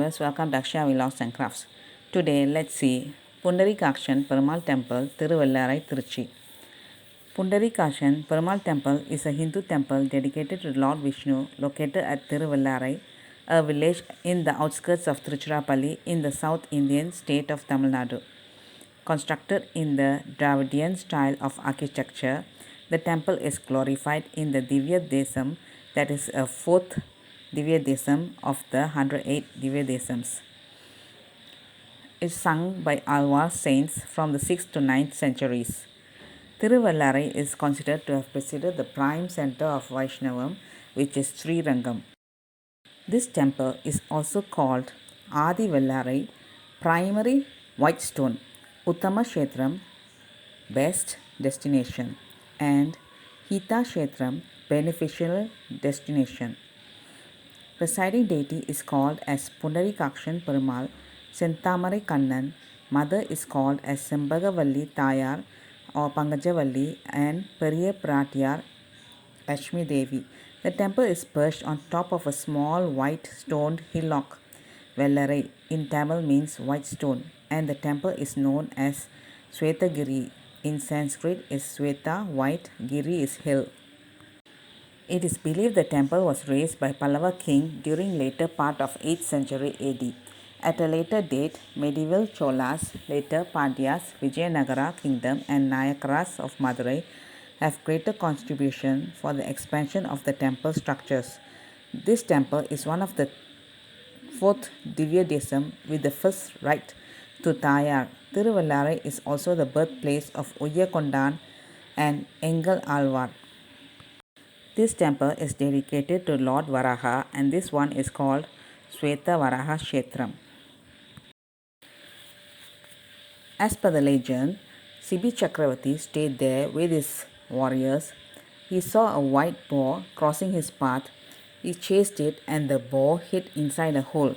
viewers, welcome to Akshaya Vlogs and Crafts. Today, let's see Pundarikakshan Perumal Temple, Thiruvallarai, Tiruchi. Pundarikakshan Perumal Temple is a Hindu temple dedicated to Lord Vishnu located at Thiruvallarai, a village in the outskirts of Tiruchirappalli in the South Indian state of Tamil Nadu. Constructed in the Dravidian style of architecture, the temple is glorified in the Divya Desam, that is a fourth Divya Desam of the 108 Divya Desams. It is sung by Alvar saints from the 6th to 9th centuries. Thiruvallarai is considered to have preceded the prime center of Vaishnavam, which is Sri Rangam. This temple is also called Adi Vallarai, primary white stone, Uttama Kshetram, best destination, and Hita Kshetram, beneficial destination. Presiding deity is called as Pundarikakshan Perumal, Sentamarai Kannan. Mother is called as Sembagavalli Tayar or Pangajavalli, and Periya Pratiyar Lakshmi Devi. The temple is perched on top of a small white stoned hillock. Vellarai in Tamil means white stone, and the temple is known as Svetagiri. In Sanskrit is Sweta, white, Giri is hill. It is believed the temple was raised by Pallava king during later part of 8th century AD. At a later date, medieval Cholas, later Pandyas, Vijayanagara kingdom and Nayakaras of Madurai have greater contribution for the expansion of the temple structures. This temple is one of the fourth Divya Desam with the first right to Tayar. Thiruvallarai is also the birthplace of Uyyakondan and Engal Alvar. This temple is dedicated to Lord Varaha, and this one is called Sweta Varaha Kshetram. As per the legend, Sibi Chakravarti stayed there with his warriors. He saw a white boar crossing his path. He chased it and the boar hid inside a hole.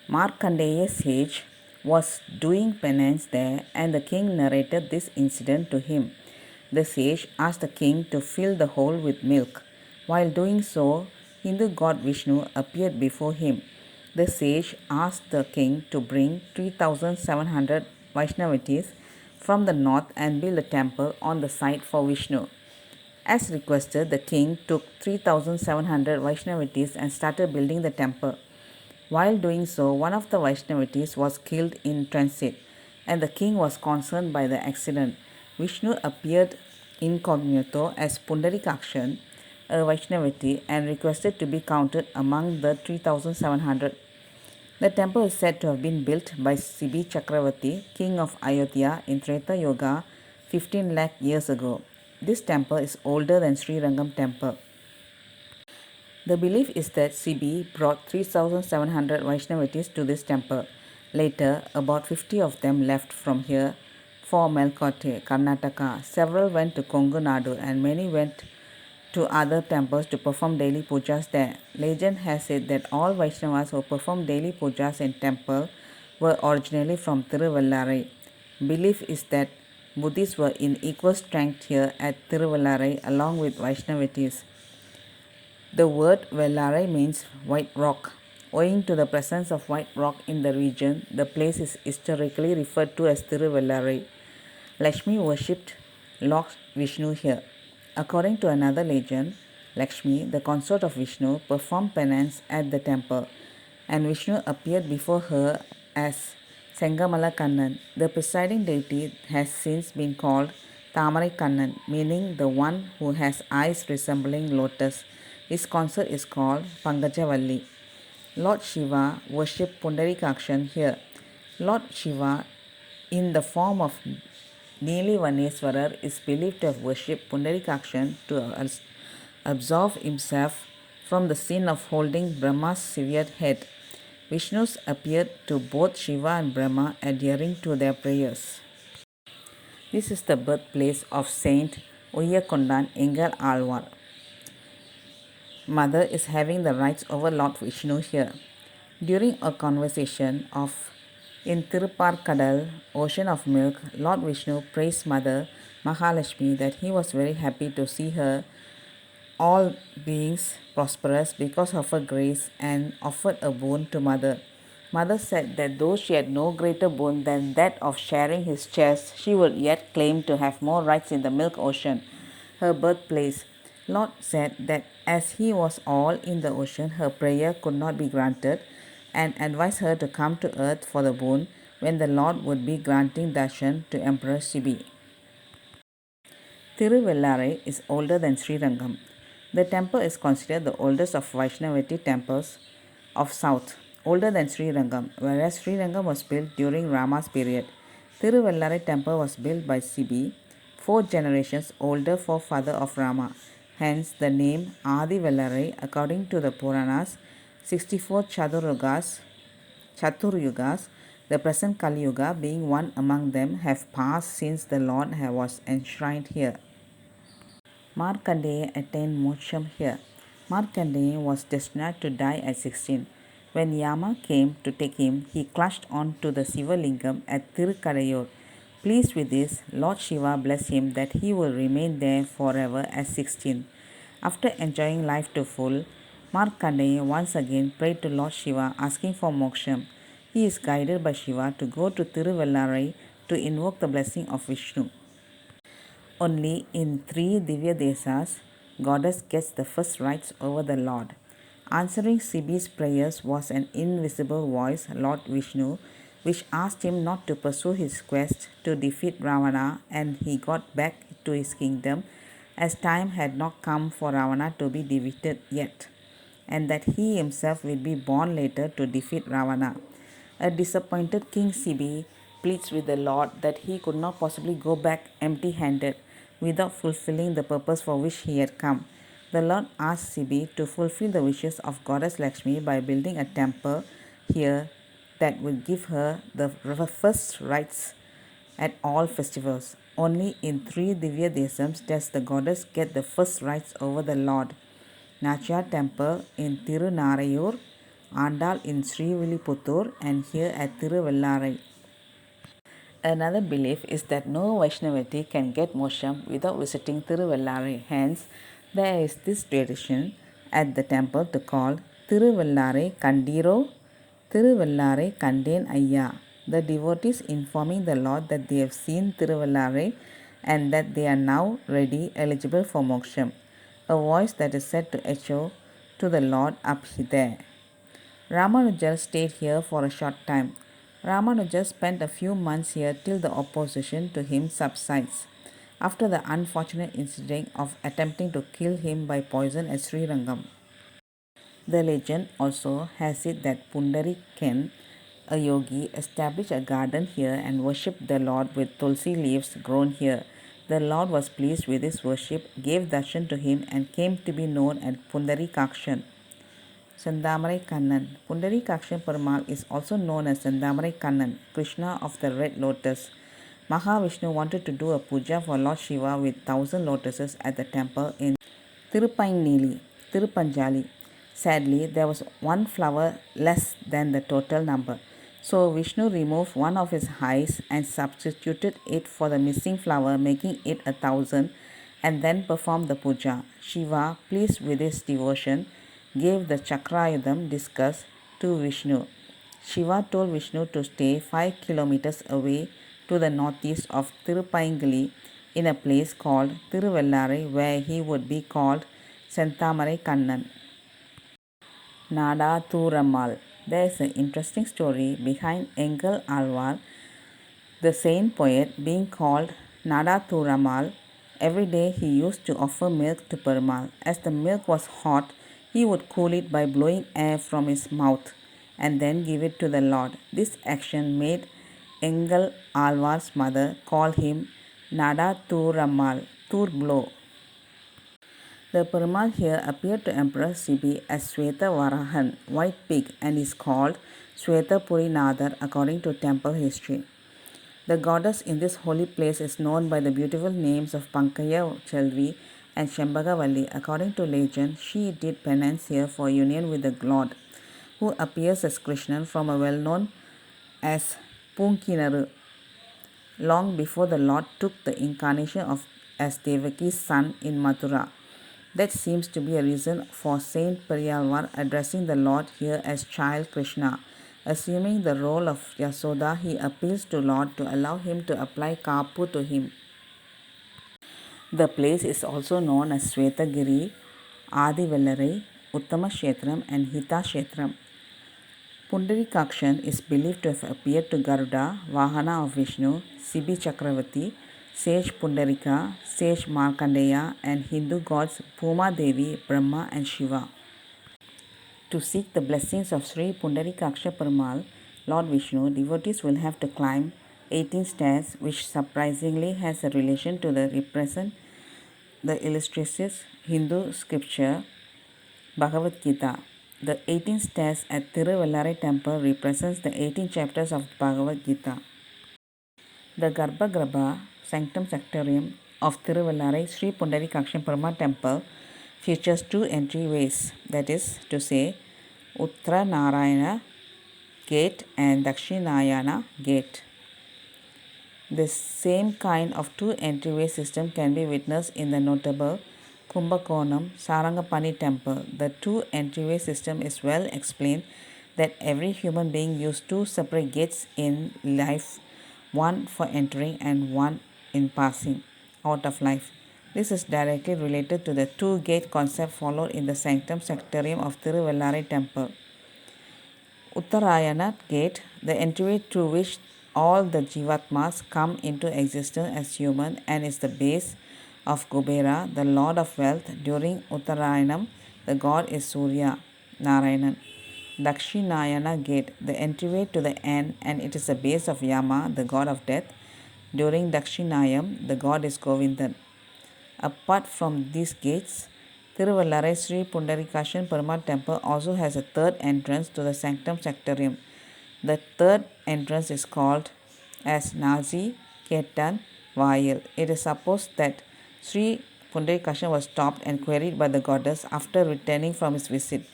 Markandeya sage was doing penance there, and the king narrated this incident to him. The sage asked the king to fill the hole with milk. While doing so, Hindu god Vishnu appeared before him. The sage asked the king to bring 3,700 Vaishnavites from the north and build a temple on the site for Vishnu. As requested, the king took 3,700 Vaishnavites and started building the temple. While doing so, one of the Vaishnavites was killed in transit, and the king was concerned by the accident. Vishnu appeared incognito as Pundarikakshan, a Vaishnavite, and requested to be counted among the 3,700. The temple is said to have been built by Sibi Chakravarti, king of Ayodhya, in Treta Yoga 15 lakh years ago. This temple is older than Sri Rangam temple. The belief is that Sibi brought 3,700 Vaishnavites to this temple. Later, about 50 of them left from here for Melkote, Karnataka. Several went to Kongu Nadu, and many went to other temples to perform daily pujas there. Legend has it that all Vaishnavas who perform daily pujas in temple were originally from Thiruvallarai. Belief is that Buddhists were in equal strength here at Thiruvallarai along with Vaishnavites. The word Vellarai means white rock. Owing to the presence of white rock in the region, the place is historically referred to as Thiruvallarai. Lakshmi worshipped Lord Vishnu here. According to another legend, Lakshmi, the consort of Vishnu, performed penance at the temple, and Vishnu appeared before her as Sengamala Kannan. The presiding deity has since been called Tamarai Kannan, meaning the one who has eyes resembling lotus. His consort is called Pangajavalli. Lord Shiva worshipped Pundarikakshan here. Lord Shiva, in the form of Nili Vaneswarar, is believed to have worshipped Pundarikakshan to absolve himself from the sin of holding Brahma's severed head. Vishnus appeared to both Shiva and Brahma, adhering to their prayers. This is the birthplace of Saint Uyyakondan Engal Alvar. Mother is having the rights over Lord Vishnu here. During a conversation in Tirupparkadal, Ocean of Milk, Lord Vishnu praised Mother Mahalakshmi that he was very happy to see her all beings prosperous because of her grace, and offered a boon to Mother. Mother said that though she had no greater boon than that of sharing his chest, she would yet claim to have more rights in the milk ocean, her birthplace. Lot said that as he was all in the ocean, her prayer could not be granted, and advised her to come to earth for the boon when the Lord would be granting darshan to Emperor Sibi. Tiruvellare is older than Srirangam. The temple is considered the oldest of Vaishnavati temples of South, older than Srirangam, whereas Srirangam was built during Rama's period. Tiruvellare temple was built by Sibi, 4 generations older forefather of Rama. Hence the name Adi Vellare according to the Puranas, 64 Chaturyugas, the present Kali Yuga being one among them, have passed since the Lord was enshrined here. Markandeya attained moksham here. Markandeya was destined to die at 16. When Yama came to take him, he clutched on to the Siva Lingam at Tirukadayur. Pleased with this, Lord Shiva blessed him that he will remain there forever at 16. After enjoying life to full, Markandeya once again prayed to Lord Shiva asking for moksham. He is guided by Shiva to go to Tiruvellare to invoke the blessing of Vishnu. Only in 3 Divya Desas, goddess gets the first rights over the Lord. Answering Sibi's prayers was an invisible voice, Lord Vishnu, which asked him not to pursue his quest to defeat Ravana, and he got back to his kingdom as time had not come for Ravana to be defeated yet, and that he himself will be born later to defeat Ravana. A disappointed King Sibi pleads with the Lord that he could not possibly go back empty handed without fulfilling the purpose for which he had come. The Lord asked Sibi to fulfill the wishes of Goddess Lakshmi by building a temple here that would give her the first rights at all festivals. Only in 3 Divya Desams does the goddess get the first rights over the Lord. Nachiyar temple in Tirunarayur, Andal in Srivilliputtur, and here at Tiruvellare. Another belief is that no Vaishnavati can get moksham without visiting Tiruvellare. Hence, there is this tradition at the temple to call Tiruvellare Kandiro, Tiruvellare Kanden Ayya. The devotees informing the Lord that they have seen Tiruvellare and that they are now ready, eligible for moksham. A voice that is said to echo to the Lord up there. Ramanuja stayed here for a short time. Ramanuja spent a few months here till the opposition to him subsides, after the unfortunate incident of attempting to kill him by poison at Srirangam. The legend also has it that Pundariken, a yogi, established a garden here and worshipped the Lord with tulsi leaves grown here. The Lord was pleased with his worship, gave darshan to him, and came to be known as Pundarikakshan. Sandamarai Kannan. Pundarikakshan Perumal is also known as Sandamarai Kannan, Krishna of the Red Lotus. Mahavishnu wanted to do a puja for Lord Shiva with 1,000 lotuses at the temple in Tirupanjali. Sadly, there was one flower less than the total number. So Vishnu removed one of his eyes and substituted it for the missing flower, making it 1,000, and then performed the puja. Shiva, pleased with his devotion, gave the Chakrayudham discus to Vishnu. Shiva told Vishnu to stay 5 kilometers away to the northeast of Tirupaingali in a place called Tiruvellare, where he would be called Senthamarai Kannan. Nada Thuramal. There is an interesting story behind Engal Alvar, the saint poet, being called Nada Thuramal. Every day he used to offer milk to Perumal. As the milk was hot, he would cool it by blowing air from his mouth and then give it to the Lord. This action made Engal Alvar's mother call him Nada Thuramal, Thur blow. The Perumal here appeared to Emperor Sibi as Sweta Varahan, white pig, and is called Sweta Purinadar according to temple history. The goddess in this holy place is known by the beautiful names of Pankaya Chelvi and Shambhagavalli. According to legend, she did penance here for union with the Lord, who appears as Krishnan from a well-known as Punkinaru, long before the Lord took the incarnation of as Devaki's son in Mathura. That seems to be a reason for Saint Periyalvar addressing the Lord here as child Krishna. Assuming the role of Yasoda, he appeals to Lord to allow him to apply Kapu to him. The place is also known as Svetagiri, Adivellarai, Uttama and Hita Kshetram. Pundarikakshan is believed to have appeared to Garuda, Vahana of Vishnu, Sibi Chakravati, sage Pundarika, sage Markandeya, and Hindu gods Bhuma Devi, Brahma, and Shiva. To seek the blessings of Sri Pundarikaksha Perumal, Lord Vishnu, devotees will have to climb 18 stairs, which surprisingly has a relation to the illustrious Hindu scripture Bhagavad Gita. The 18 stairs at Tiruvallarai temple represents the 18 chapters of Bhagavad Gita. The Garbhagriha Sanctum Sanctorum of Tiruvallarai Sri Pundarikaksha Perumal temple features two entryways, that is to say, Uttara Narayana gate and Dakshinayana gate. The same kind of two entryway system can be witnessed in the notable Kumbakonam Sarangapani temple. The two entryway system is well explained that every human being uses two separate gates in life, one for entering and one in passing out of life. This is directly related to the two-gate concept followed in the Sanctum Sanctorum of Tiruvallarai temple. Uttarayana gate, the entryway through which all the Jivatmas come into existence as human and is the base of Kubera, the lord of wealth. During Uttarayanam, the god is Surya Narayanan. Dakshinayana gate, the entryway to the end, and it is the base of Yama, the god of death. During Dakshinayam, the god is Govindan. Apart from these gates, Tiruvallarai Sri Pundarikashan Perumal temple also has a third entrance to the Sanctum Sanctorum. The third entrance is called as Nazi Ketan Vayil. It is supposed that Sri Pundarikashan was stopped and queried by the goddess after returning from his visit.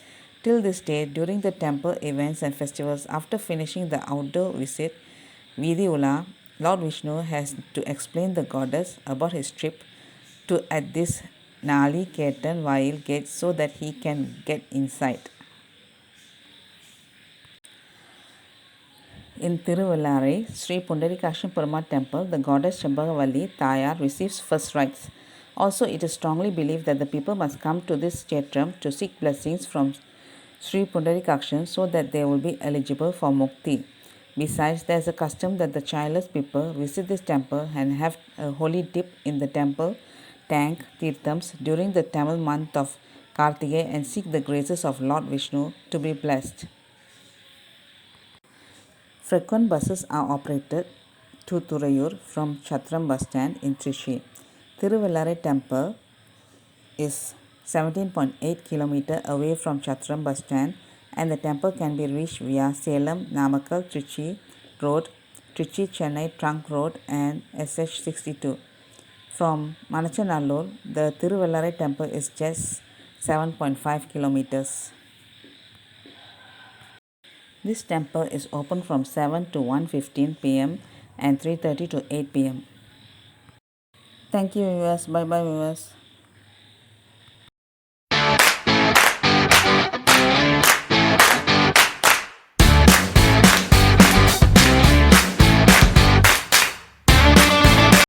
Till this day, during the temple events and festivals, after finishing the outdoor visit, Vidhi Ula, Lord Vishnu has to explain the goddess about his trip to at this Nali Ketan Vayil gate so that he can get inside. In Tiruvallarai, Sri Pundarikashan Perumal temple, the goddess Shambhavalli Tayar receives first rites. Also, it is strongly believed that the people must come to this kshetram to seek blessings from Sri Pundarikakshan so that they will be eligible for mukti. Besides, there is a custom that the childless people visit this temple and have a holy dip in the temple tank Tirthams during the Tamil month of Kartige and seek the graces of Lord Vishnu to be blessed. Frequent buses are operated to Thurayur from Chatram bus stand in Trichy. Tiruvallarai temple is 17.8 km away from Chatram bus stand and the temple can be reached via Salem, Namakkal, Trichy Road, Trichy Chennai Trunk Road and SH62. From Manachanallur, the Tiruvallarai temple is just 7.5 kilometers. This temple is open from 7 to 1:15 pm and 3:30 to 8 pm. Thank you viewers. Bye bye viewers.